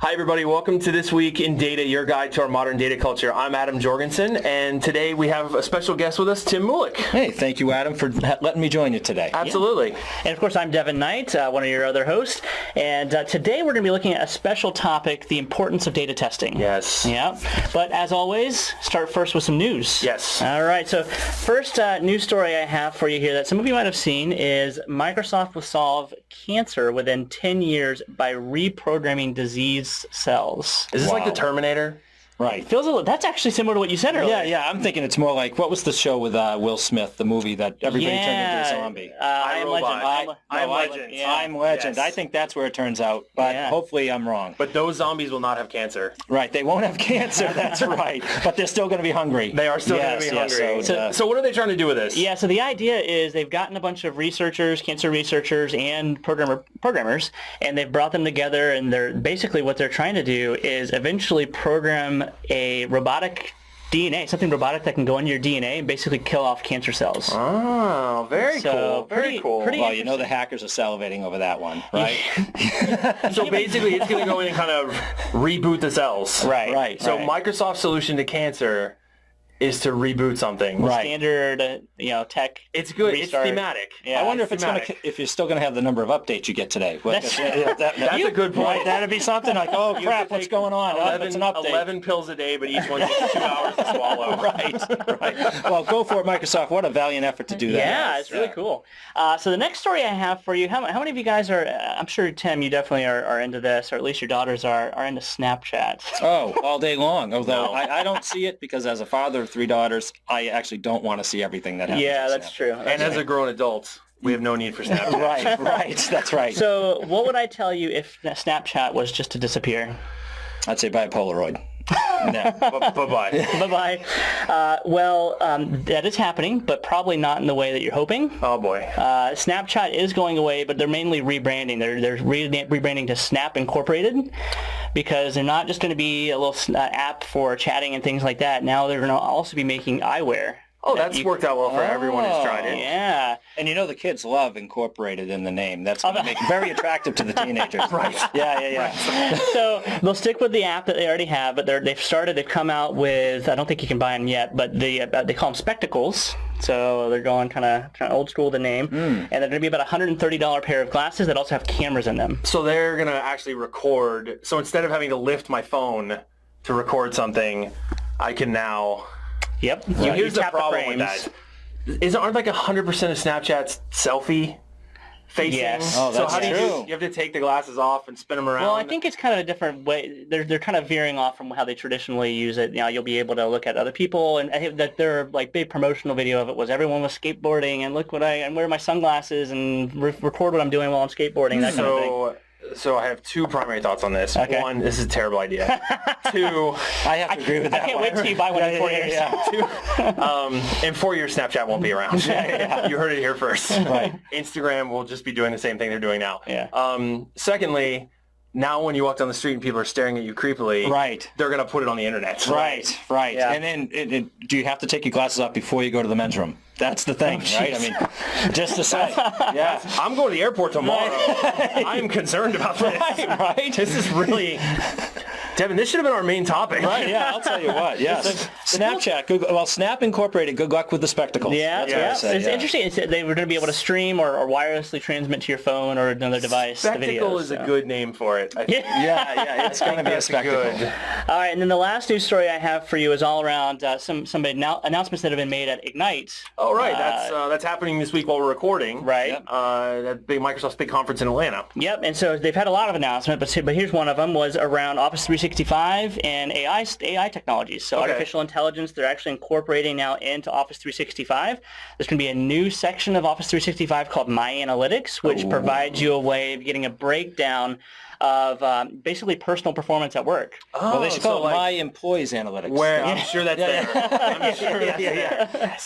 Hi everybody, welcome to This Week in Data, your guide to our modern data culture. I'm Adam Jorgensen, and today we have a special guest with us, Tim Mulick. Hey, thank you, Adam, for letting me join you today. Absolutely. Yeah. And of course, I'm Devin Knight, one of your other hosts, and today we're going to be looking at a special topic, the importance of data testing. Yes. Yeah, but as always, start first with some news. Yes. All right, so first news story I have for you here that some of you might have seen is Microsoft will solve cancer within 10 years by reprogramming disease cells. Is this like the Terminator? Right. Feels a little, that's actually similar to what you said earlier. Yeah, I'm thinking it's more like, what was the show with Will Smith, the movie that everybody turned into a zombie? I Am Legend. I'm Legend. I'm Legend. Yes. I think that's where it turns out, but hopefully I'm wrong. But those zombies will not have cancer. Right, they won't have cancer, that's right, but they're still going to be hungry. They are still going to be hungry. So what are they trying to do with this? Yeah, so the idea is they've gotten a bunch of researchers, cancer researchers, and programmers, and they've brought them together, and they're basically what they're trying to do is eventually program a robotic DNA, something robotic that can go into your DNA and basically kill off cancer cells. Oh, very cool. Very cool. Well, you know the hackers are salivating over that one, right? So basically it's going to go in and kind of reboot the cells. Right. So Microsoft's solution to cancer is to reboot something. Right. Standard, tech. It's good. Restart. It's thematic. Yeah, I wonder if if you're still going to have the number of updates you get today. That's a good point. Right, that'd be something like, oh crap, what's going on? 11 pills a day, but each one takes 2 hours to swallow. Right. Well, go for it, Microsoft. What a valiant effort to do that. Yeah, it's really cool. So the next story I have for you, how many of you guys are, I'm sure, Tim, you definitely are into this, or at least your daughters are into Snapchat. Oh, all day long. Although I don't see it because as a father of 3 daughters, I actually don't want to see everything that happens. Yeah, that's true. And as a grown adult, we have no need for Snapchat. Right. That's right. So what would I tell you if Snapchat was just to disappear? I'd say buy a Polaroid. No. Bye-bye. Bye-bye. That is happening, but probably not in the way that you're hoping. Oh, boy. Snapchat is going away, but they're mainly rebranding. They're rebranding to Snap Incorporated because they're not just going to be a little app for chatting and things like that. Now they're going to also be making eyewear. Oh, that's worked out well for everyone who's tried it. Yeah. And the kids love Incorporated in the name. That's going to make it very attractive to the teenagers. Right. Yeah. Right. So they'll stick with the app that they already have, but they've come out with, I don't think you can buy them yet, but they call them spectacles. So they're going kind of old school, the name. And they're going to be about a $130 pair of glasses that also have cameras in them. So they're going to actually record. So instead of having to lift my phone to record something, I can now... Yep. Here's the problem with that. Aren't like 100% of Snapchat's selfie facing? Yes. Oh, that's so how true. do you have to take the glasses off and spin them around? Well, I think it's kind of a different way. They're kind of veering off from how they traditionally use it. You'll be able to look at other people, and I think that their big promotional video of it was everyone was skateboarding, and look I'm wearing my sunglasses and record what I'm doing while I'm skateboarding. That kind of thing. So I have 2 primary thoughts on this. Okay. 1, this is a terrible idea. 2, I have to agree with that. I can't wait till you buy one in 4 years. Yeah. 2, in 4 years, Snapchat won't be around. You heard it here first. Right. Instagram will just be doing the same thing they're doing now. Yeah. Secondly, now when you walk down the street and people are staring at you creepily, they're going to put it on the internet. Right. Yeah. And then do you have to take your glasses off before you go to the men's room? That's the thing, right? I mean, just to say. Yeah. I'm going to the airport tomorrow. I'm concerned about this. Right. This is really... Devin, this should have been our main topic. Right, yeah, I'll tell you what, yes. Snapchat, Snap Incorporated, good luck with the spectacles. Yeah. It's interesting. They were going to be able to stream or wirelessly transmit to your phone or another device the videos. Spectacle is a good name for it. I think. Yeah, it's going to be a spectacle. Good. All right, and then the last news story I have for you is all around some announcements that have been made at Ignite. Oh, right. That's happening this week while we're recording. Right. At Microsoft's big conference in Atlanta. Yep, and so they've had a lot of announcements, but here's one of them was around Office 365 and AI technologies. So artificial intelligence, they're actually incorporating now into Office 365. There's going to be a new section of Office 365 called My Analytics, which provides you a way of getting a breakdown of basically personal performance at work. Oh, well, they should call it My Employees Analytics. I'm sure that's there. I'm sure that's there.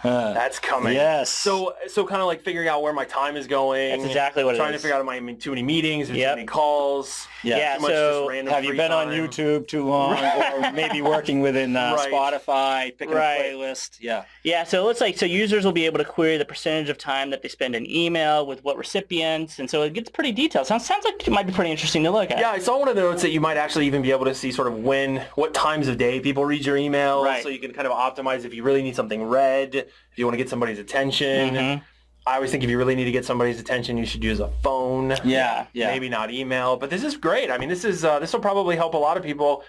That's coming. Yes. So kind of like figuring out where my time is going. That's exactly what it Trying to is. figure out am I in too many meetings, or too many calls. Yeah, Too much so just random Have you free been on time. YouTube too long, or maybe working within Right. Spotify, picking Right. a playlist? Yeah. Yeah, so it looks like users will be able to query the percentage of time that they spend in email with what recipients, and so it gets pretty detailed. Sounds like it might be pretty interesting to look at. Yeah, I saw one of the notes that you might actually even be able to see sort of what times of day people read your email, Right. so you can kind of optimize if you really need something read, if you want to get somebody's attention. I always think if you really need to get somebody's attention, you should use a phone. Yeah. Maybe not email, but this is great. I mean, this will probably help a lot of people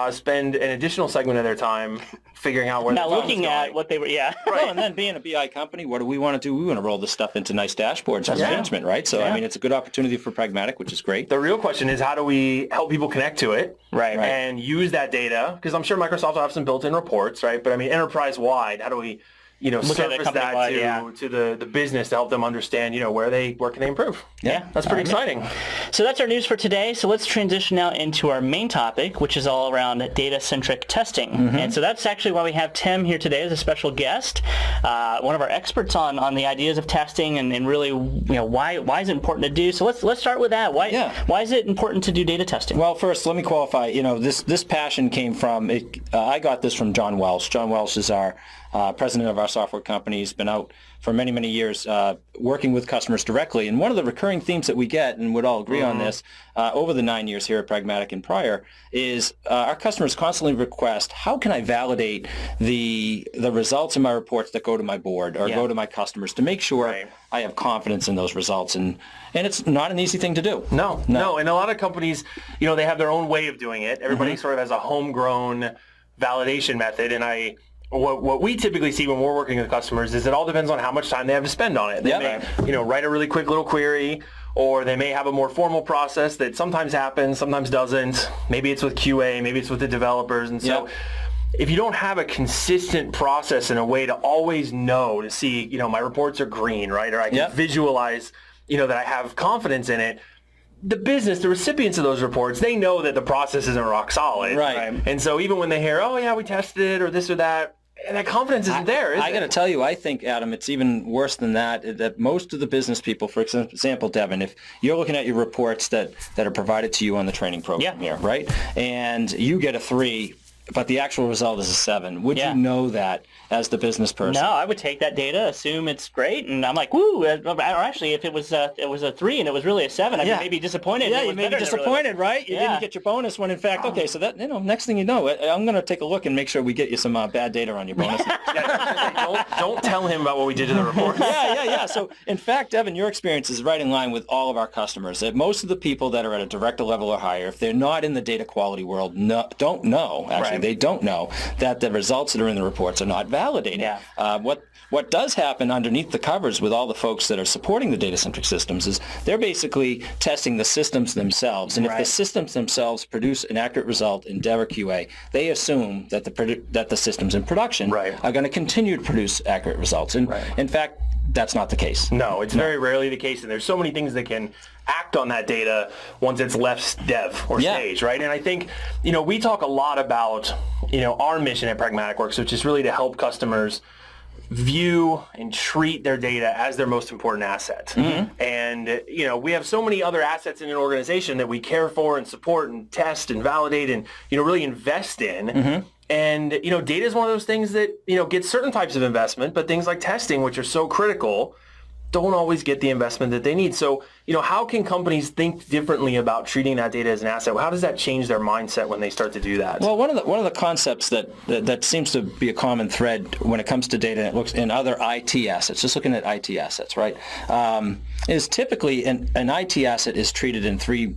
spend an additional segment of their time figuring out where Now their looking at what they were, Well, and then being a BI company, what do we want to do? We want to roll this stuff into nice dashboards and management, right? So, I mean, it's a good opportunity for Pragmatic, which is great. The real question is, how do we help people connect to it? Right. And use that data? Because I'm sure Microsoft will have some built-in reports, right? But I mean, enterprise-wide, how do we at the surface that company-wide, to the business to help them understand, where can they improve? Yeah. That's pretty exciting. So that's our news for today. So let's transition now into our main topic, which is all around data-centric testing. And so that's actually why we have Tim here today as a special guest, one of our experts on the ideas of testing and really, why is it important to do. So let's start with that. Why is it important to do data testing? Well, first, let me qualify. This passion came from, I got this from John Welsh. John Welsh is our president of our software company. He's been out for many, many years working with customers directly. And one of the recurring themes that we get, and would all agree on this, over the 9 years here at Pragmatic and prior, is our customers constantly request, how can I validate the results in my reports that go to my board or go to my customers to make sure I have confidence in those results? And it's not an easy thing to do. No. And a lot of companies, they have their own way of doing it. Everybody sort of has a homegrown validation method. And what we typically see when we're working with customers is it all depends on how much time they have to spend on it. They may, write a really quick little query, or they may have a more formal process that sometimes happens, sometimes doesn't. Maybe it's with QA, maybe it's with the developers. And so if you don't have a consistent process and a way to always know to see, my reports are green, right? Or I can visualize, that I have confidence in it. The business, the recipients of those reports, they know that the process isn't rock solid. Right. And so even when they hear, oh yeah, we tested it or this or that, that confidence isn't there, is it? I got to tell you, I think, Adam, it's even worse than that most of the business people, for example, Devin, if you're looking at your reports that are provided to you on the training program here, right? And you get a 3, but the actual result is a 7. Would you know that as the business person? No, I would take that data, assume it's great, and I'm like, woo. Or actually, if it was a 3 and it was really a 7, I'd be maybe disappointed. Yeah, you may be disappointed, right? You didn't get your bonus when, in fact, okay, so that, next thing you know, I'm going to take a look and make sure we get you some bad data on your bonus. Don't tell him about what we did to the report. Yeah. So, in fact, Devin, your experience is right in line with all of our customers. That most of the people that are at a director level or higher, if they're not in the data quality world, don't know, actually, they don't know that the results that are in the reports are not validated. Yeah. What does happen underneath the covers with all the folks that are supporting the data-centric systems is they're basically testing the systems themselves. And if the systems themselves produce an accurate result in Dev or QA, they assume that the systems in production are going to continue to produce accurate results. And in fact, that's not the case. No, it's very rarely the case. And there's so many things that can act on that data once it's left dev or stage, right? And I think, we talk a lot about, our mission at Pragmatic Works, which is really to help customers view and treat their data as their most important asset. And, we have so many other assets in an organization that we care for and support and test and validate and, really invest in. And, data is one of those things that, gets certain types of investment, but things like testing, which are so critical, don't always get the investment that they need. So, how can companies think differently about treating that data as an asset? How does that change their mindset when they start to do that? Well, one of the concepts that seems to be a common thread when it comes to data, and it looks in other IT assets, just looking at IT assets, right, is typically an IT asset is treated in 3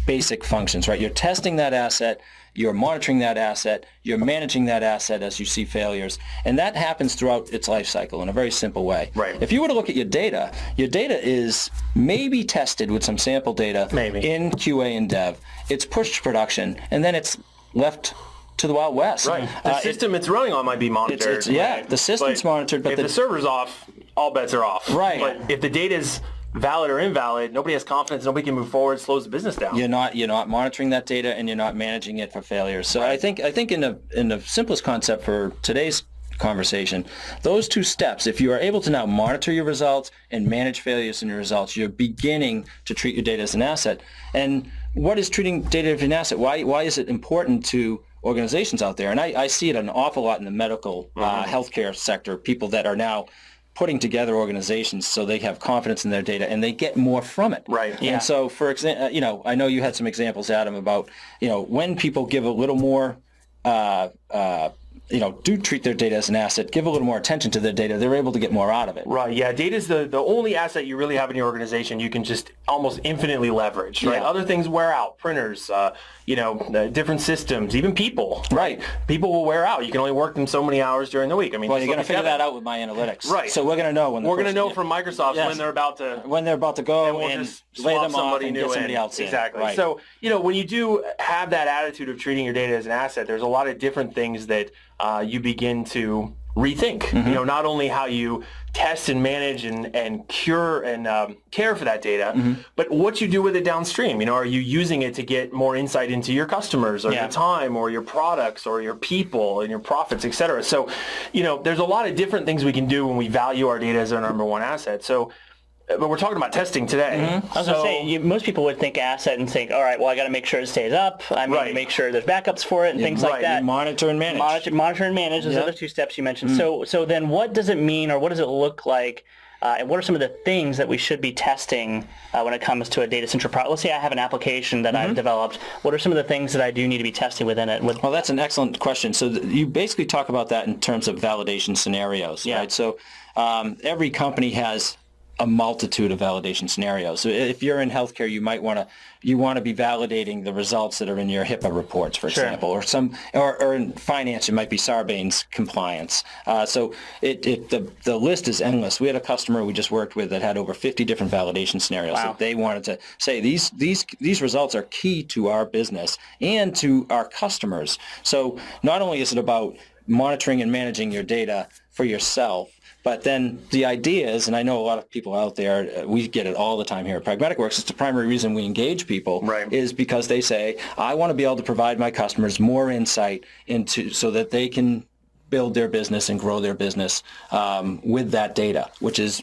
basic functions, right? You're testing that asset, you're monitoring that asset, you're managing that asset as you see failures, and that happens throughout its life cycle in a very simple way. Right. If you were to look at your data is maybe tested with some sample data in QA and Dev, it's pushed to production, and then it's left to the Wild West. Right. The system it's running on might be monitored. The system's monitored, but if the server's off, all bets are off. Right. But if the data's valid or invalid, nobody has confidence, nobody can move forward, slows the business down. You're not monitoring that data, and you're not managing it for failures. So I think in the simplest concept for today's conversation. Those two steps, if you are able to now monitor your results and manage failures in your results, you're beginning to treat your data as an asset. And what is treating data as an asset? Why is it important to organizations out there? And I see it an awful lot in the medical healthcare sector, people that are now putting together organizations so they have confidence in their data and they get more from it. Right. Yeah. And so, for example, I know you had some examples, Adam, about, when people give a little more, do treat their data as an asset, give a little more attention to their data, they're able to get more out of it. Right. Yeah. Data is the only asset you really have in your organization you can just almost infinitely leverage, right? Yeah. Other things wear out, printers, different systems, even people. Right. People will wear out. You can only work them so many hours during the week. I mean, well, you're going to figure that out with my analytics. Right. So we're going to know when we're going to know from Microsoft when they're about to go and just lay them off and get somebody else in. Exactly. Right. So, when you do have that attitude of treating your data as an asset, there's a lot of different things that you begin to rethink. Mm-hmm. Not only how you test and manage and cure and care for that data, mm-hmm. but what you do with it downstream. Are you using it to get more insight into your customers or your time or your products or your people and your profits, et cetera? So, there's a lot of different things we can do when we value our data as our number one asset. So, but we're talking about testing today. Mm-hmm. I was going to say, most people would think asset and think, all right, well, I got to make sure it stays up. I mean, make sure there's backups for it and things like that. You monitor and manage. Monitor and manage. Those other two steps you mentioned. Mm-hmm. So then what does it mean, or what does it look like, and what are some of the things that we should be testing when it comes to a data central product? Let's say I have an application that I've developed. What are some of the things that I do need to be testing within it? Well, that's an excellent question. So you basically talk about that in terms of validation scenarios, right? So every company has a multitude of validation scenarios. So if you're in healthcare, you might want to be validating the results that are in your HIPAA reports, for example, or in finance, it might be Sarbanes compliance. So the list is endless. We had a customer we just worked with that had over 50 different validation scenarios that they wanted to say these results are key to our business and to our customers. So not only is it about monitoring and managing your data for yourself, but then the idea is, and I know a lot of people out there, we get it all the time here at Pragmatic Works, it's the primary reason we engage people, is because they say, I want to be able to provide my customers more insight into so that they can build their business and grow their business with that data, which is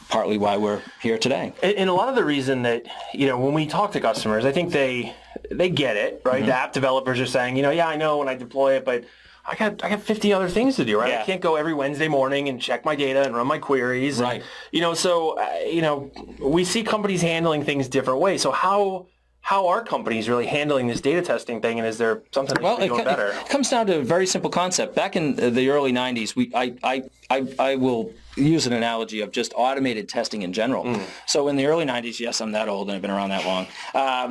partly why we're here today. And a lot of the reason that, when we talk to customers, I think they get it, right? Mm-hmm. The app developers are saying, I know when I deploy it, but I got 50 other things to do, right? I can't go every Wednesday morning and check my data and run my queries. Right. And, we see companies handling things different ways. So how are companies really handling this data testing thing, and is there something that should be doing better? It comes down to a very simple concept. Back in the early 90s, I will use an analogy of just automated testing in general. So in the early 90s, yes, I'm that old and I've been around that long,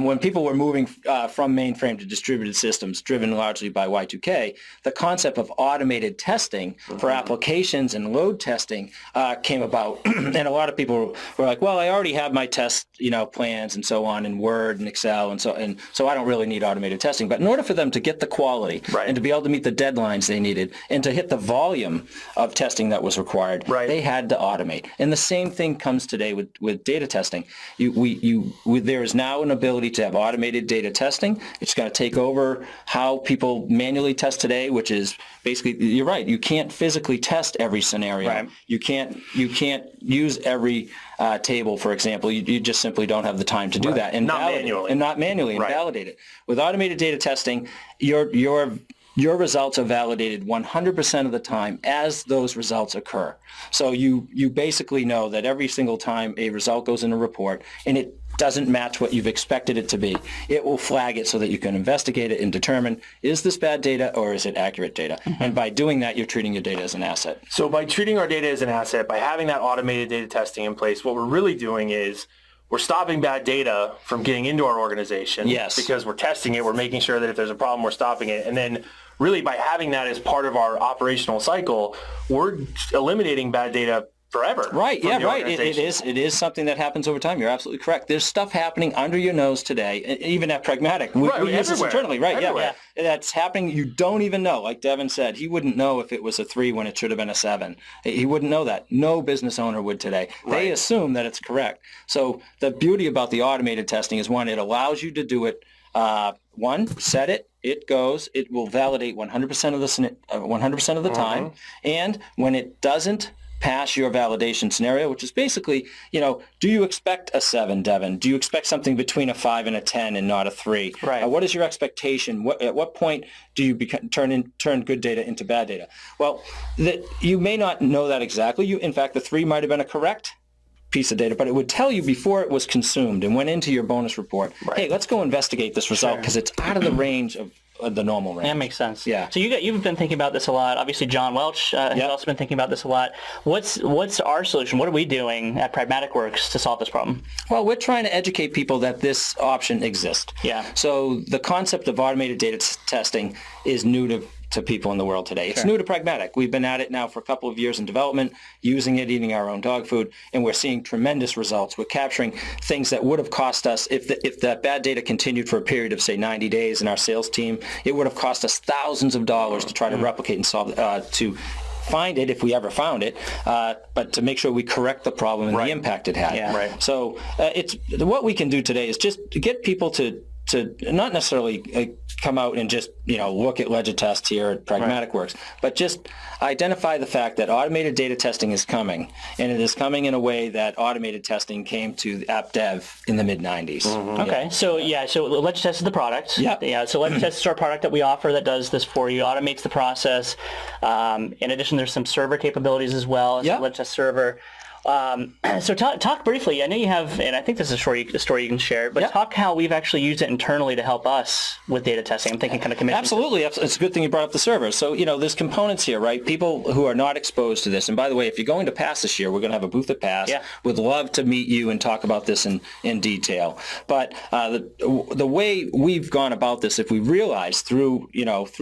when people were moving from mainframe to distributed systems, driven largely by Y2K, the concept of automated testing for applications and load testing came about. And a lot of people were like, well, I already have my test plans and so on in Word and Excel, and so I don't really need automated testing. But in order for them to get the quality and to be able to meet the deadlines they needed and to hit the volume of testing that was required, they had to automate. And the same thing comes today with data testing. There is now an ability to have automated data testing. It's going to take over how people manually test today, which is basically, you're right, you can't physically test every scenario. Right. You can't use every table, for example. You just simply don't have the time to do that and not manually and validate it. With automated data testing, your results are validated 100% of the time as those results occur. So you basically know that every single time a result goes in a report and it doesn't match what you've expected it to be, it will flag it so that you can investigate it and determine, is this bad data or is it accurate data? Mm-hmm. And by doing that, you're treating your data as an asset. So by treating our data as an asset, by having that automated data testing in place, what we're really doing is we're stopping bad data from getting into our organization. Yes. Because we're testing it, we're making sure that if there's a problem, we're stopping it. And then really by having that as part of our operational cycle, we're eliminating bad data forever. Right. Yeah, right. It is something that happens over time. You're absolutely correct. There's stuff happening under your nose today, even at Pragmatic. We use this internally. Right. Everywhere. Yeah. That's happening. You don't even know. Like Devin said, he wouldn't know if it was a 3 when it should have been a 7. He wouldn't know that. No business owner would today. They assume that it's correct. So the beauty about the automated testing is, one, it allows you to do it, set it, it will validate 100% of the 100% of the time, and when it doesn't pass your validation scenario, which is basically, do you expect a 7, Devin? Do you expect something between a 5 and a 10 and not a 3? Right. What is your expectation? At what point do you turn good data into bad data? Well, you may not know that exactly. In fact, the 3 might have been a correct piece of data, but it would tell you before it was consumed and went into your bonus report, hey, let's go investigate this result because it's out of the range of the normal range. That makes sense. Yeah. So you've been thinking about this a lot. Obviously, John Welch has also been thinking about this a lot. What's our solution? What are we doing at Pragmatic Works to solve this problem? Well, we're trying to educate people that this option exists. Yeah. So the concept of automated data testing is new to people in the world today. It's new to Pragmatic. We've been at it now for a couple of years in development, using it, eating our own dog food, and we're seeing tremendous results. We're capturing things that would have cost us, if that bad data continued for a period of, say, 90 days in our sales team, it would have cost us thousands of dollars to try to replicate and solve, to find it if we ever found it, but to make sure we correct the problem and the impact it had. Yeah. Right. So what we can do today is just to get people to not necessarily come out and just look at Legitest here at Pragmatic Works, but just identify the fact that automated data testing is coming, and it is coming in a way that automated testing came to app dev in the mid-90s. Okay, so Legitest is the product. Yeah. So Legitest is our product that we offer that does this for you, automates the process. In addition, there's some server capabilities as well. It's a Legitest server. So talk briefly. I know you have, and I think this is a story you can share, but talk how we've actually used it internally to help us with data testing. I'm thinking kind of commission. Absolutely. It's a good thing you brought up the server. So, there's components here, right? People who are not exposed to this. And by the way, if you're going to PASS this year, we're going to have a booth at PASS. Yeah. Would love to meet you and talk about this in detail. But the way we've gone about this, if we realize through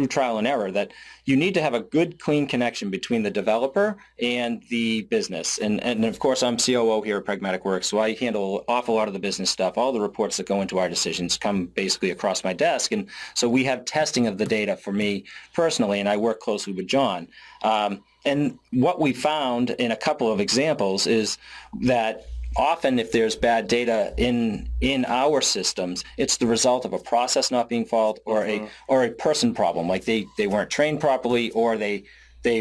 trial and error that you need to have a good, clean connection between the developer and the business. And of course, I'm COO here at Pragmatic Works, so I handle an awful lot of the business stuff. All the reports that go into our decisions come basically across my desk. And so we have testing of the data for me personally, and I work closely with John. And what we found in a couple of examples is that often if there's bad data in our systems, it's the result of a process not being followed or a person problem, like they weren't trained properly, or they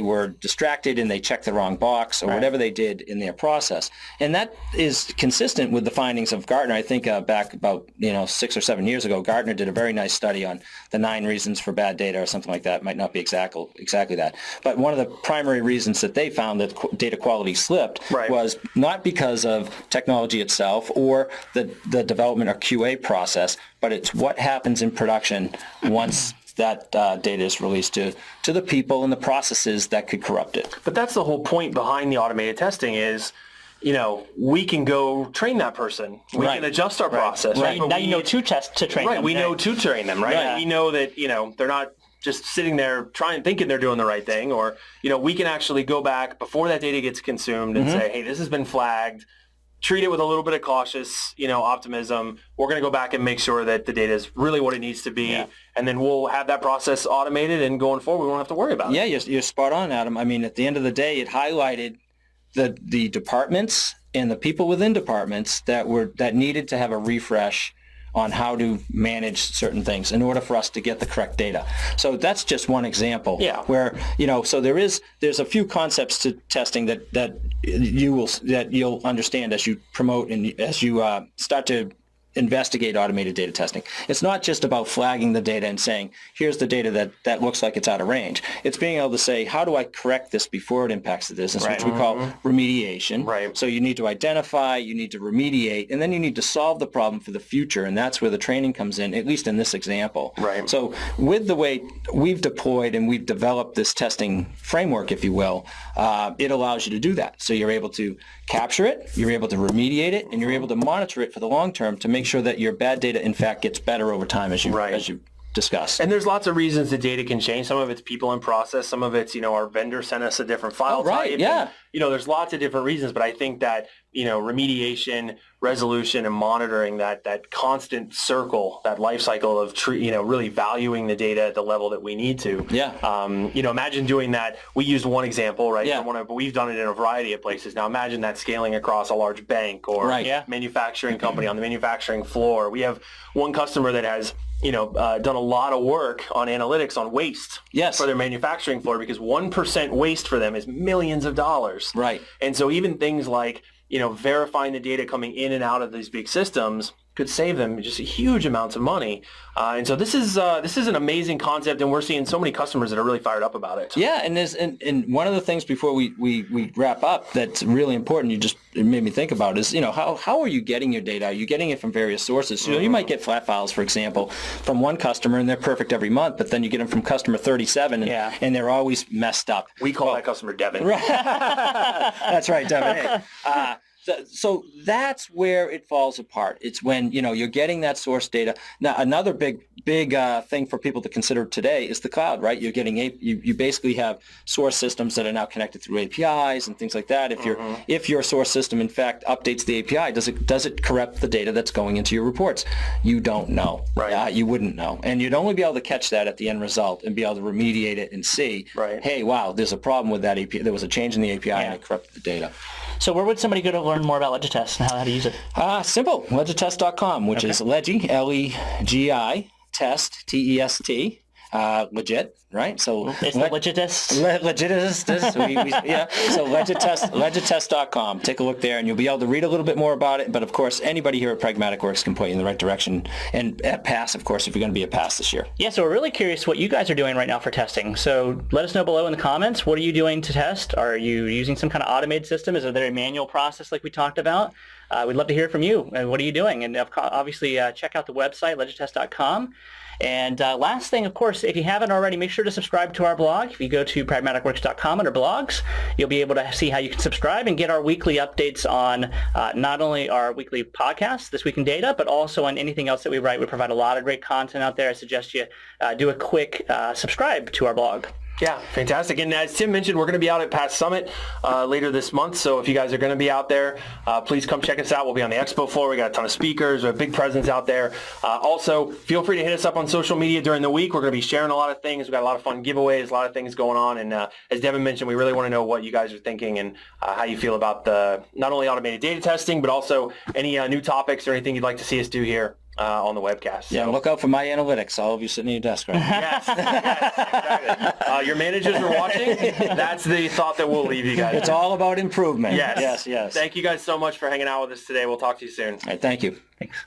were distracted and they checked the wrong box, or whatever they did in their process. And that is consistent with the findings of Gartner. I think back about 6 or 7 years ago, Gartner did a very nice study on the 9 reasons for bad data or something like that. It might not be exactly that. But one of the primary reasons that they found that data quality slipped was not because of technology itself or the development or QA process, but it's what happens in production once that data is released to the people and the processes that could corrupt it. But that's the whole point behind the automated testing is, we can go train that person. We can adjust our process. Right. Now you know to train them. We know to train them, right? Yeah. We know that, they're not just sitting there thinking they're doing the right thing, or, we can actually go back before that data gets consumed and say, hey, this has been flagged. Treat it with a little bit of cautious, optimism. We're going to go back and make sure that the data is really what it needs to be. And then we'll have that process automated, and going forward, we won't have to worry about it. Yeah, you're spot on, Adam. I mean, at the end of the day, it highlighted the departments and the people within departments that needed to have a refresh on how to manage certain things in order for us to get the correct data. So that's just one example where, so there's a few concepts to testing that you'll understand as you promote and as you start to investigate automated data testing. It's not just about flagging the data and saying, here's the data that looks like it's out of range. It's being able to say, how do I correct this before it impacts the business, which we call remediation. Right. So you need to identify, you need to remediate, and then you need to solve the problem for the future, and that's where the training comes in, at least in this example. Right. So with the way we've deployed and we've developed this testing framework, if you will, it allows you to do that. So you're able to capture it, you're able to remediate it, and you're able to monitor it for the long term to make sure that your bad data, in fact, gets better over time as you discussed. And there's lots of reasons the data can change. Some of it's people in process. Some of it's, our vendor sent us a different file type. Yeah. And, there's lots of different reasons, but I think that remediation, resolution, and monitoring that constant circle, that life cycle of really valuing the data at the level that we need to. Yeah. Imagine doing that. We used one example, right? Yeah. But we've done it in a variety of places. Now imagine that scaling across a large bank or manufacturing company on the manufacturing floor. We have one customer that has done a lot of work on analytics on waste for their manufacturing floor, because 1% waste for them is millions of dollars. Right. And so even things like, verifying the data coming in and out of these big systems could save them just huge amounts of money. And so this is an amazing concept, and we're seeing so many customers that are really fired up about it. Yeah, and one of the things before we wrap up that's really important, it made me think about is, how are you getting your data? Are you getting it from various sources? You might get flat files, for example, from one customer, and they're perfect every month, but then you get them from customer 37, and they're always messed up. We call that customer Devin. Right. That's right, Devin. Hey. So that's where it falls apart. It's when, you're getting that source data. Now, another big thing for people to consider today is the cloud, right? You're getting, you basically have source systems that are now connected through APIs and things like that. If your source system, in fact, updates the API, does it corrupt the data that's going into your reports? You don't know. Right. You wouldn't know. And you'd only be able to catch that at the end result and be able to remediate it and see, hey, wow, there's a problem with that API. There was a change in the API and it corrupted the data. So where would somebody go to learn more about Legitest and how to use it? Simple. Legitest.com, which is Legi, L-E-G-I, test, T-E-S-T, legit, right? So it's the Legitest. Legitest. So Legitest.com. Take a look there, and you'll be able to read a little bit more about it. But of course, anybody here at Pragmatic Works can point you in the right direction. And at PASS, of course, if you're going to be at PASS this year. Yeah. So we're really curious what you guys are doing right now for testing. So let us know below in the comments. What are you doing to test? Are you using some kind of automated system? Is there a manual process like we talked about? We'd love to hear from you. And what are you doing? And obviously, check out the website, legitest.com. And last thing, of course, if you haven't already, make sure to subscribe to our blog. If you go to pragmaticworks.com under blogs, you'll be able to see how you can subscribe and get our weekly updates on not only our weekly podcast, This Week in Data, but also on anything else that we write. We provide a lot of great content out there. I suggest you do a quick subscribe to our blog. Yeah, fantastic. And as Tim mentioned, we're going to be out at PASS Summit later this month. So if you guys are going to be out there, please come check us out. We'll be on the expo floor. We got a ton of speakers. We have a big presence out there. Also, feel free to hit us up on social media during the week. We're going to be sharing a lot of things. We've got a lot of fun giveaways, a lot of things going on. And as Devin mentioned, we really want to know what you guys are thinking and how you feel about the not only automated data testing, but also any new topics or anything you'd like to see us do here on the webcast. So. Yeah, look out for my analytics. All of you sitting at your desk right now. Yes, exactly. Your managers are watching. That's the thought that we'll leave you guys. It's all about improvement. Yes. Yes. Thank you guys so much for hanging out with us today. We'll talk to you soon. All right, thank you. Thanks.